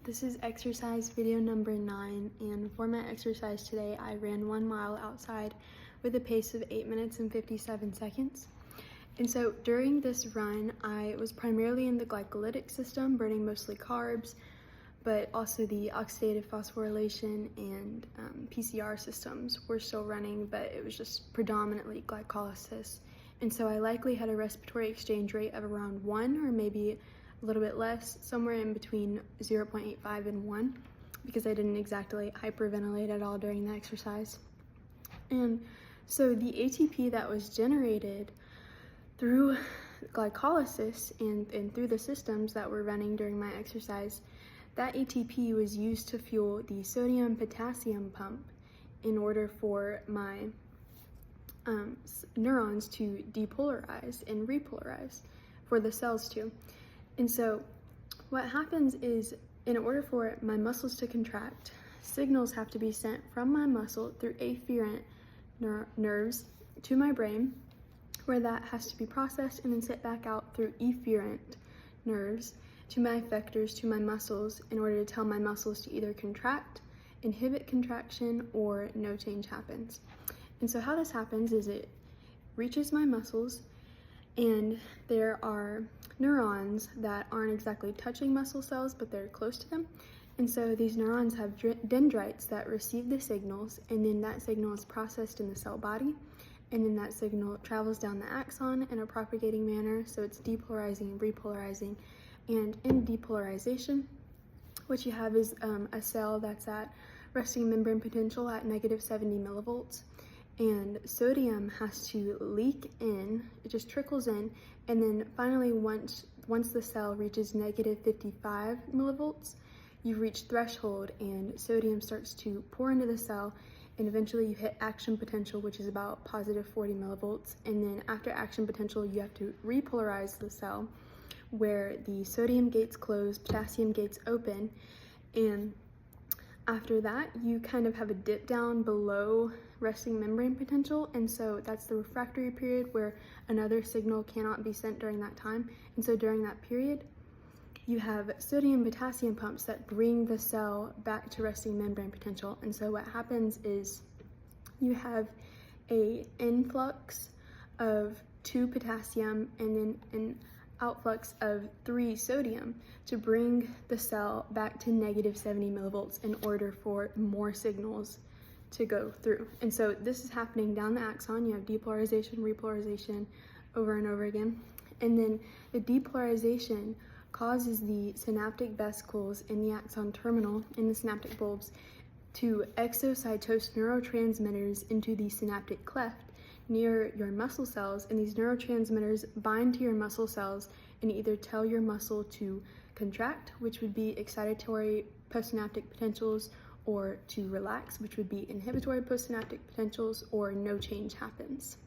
This is exercise video number 9, and for my exercise today I ran 1 mile outside with a pace of 8 minutes and 57 seconds. And so during this run I was primarily in the glycolytic system, burning mostly carbs, but also the oxidative phosphorylation and PCR systems were still running, but it was just predominantly glycolysis. And so I likely had a respiratory exchange rate of around 1 or maybe a little bit less, somewhere in between 0.85 and 1, because I didn't exactly hyperventilate at all during the exercise. And so the ATP that was generated through glycolysis and through the systems that were running during my exercise, that ATP was used to fuel the sodium-potassium pump in order for my neurons to depolarize and repolarize, for the cells to. And so what happens is, in order for my muscles to contract, signals have to be sent from my muscle through afferent nerves to my brain, where that has to be processed and then sent back out through efferent nerves to my effectors, to my muscles, in order to tell my muscles to either contract, inhibit contraction, or no change happens. And so how this happens is it reaches my muscles, and there are neurons that aren't exactly touching muscle cells, but they're close to them. And so these neurons have dendrites that receive the signals, and then that signal is processed in the cell body, and then that signal travels down the axon in a propagating manner, so it's depolarizing and repolarizing. And in depolarization, what you have is a cell that's at resting membrane potential at negative 70 millivolts, and sodium has to leak in, it just trickles in, and then finally once the cell reaches negative 55 millivolts, you've reached threshold and sodium starts to pour into the cell, and eventually you hit action potential, which is about positive 40 millivolts, and then after action potential you have to repolarize the cell, where the sodium gates close, potassium gates open, and after that you kind of have a dip down below resting membrane potential, and so that's the refractory period where another signal cannot be sent during that time. And so during that period you have sodium potassium pumps that bring the cell back to resting membrane potential. And so what happens is you have a influx of 2 potassium and then an outflux of 3 sodium to bring the cell back to negative 70 millivolts in order for more signals to go through. And so this is happening down the axon. You have depolarization, repolarization over and over again. And then the depolarization causes the synaptic vesicles in the axon terminal, in the synaptic bulbs, to exocytose neurotransmitters into the synaptic cleft near your muscle cells, and these neurotransmitters bind to your muscle cells and either tell your muscle to contract, which would be excitatory postsynaptic potentials, or to relax, which would be inhibitory postsynaptic potentials, or no change happens.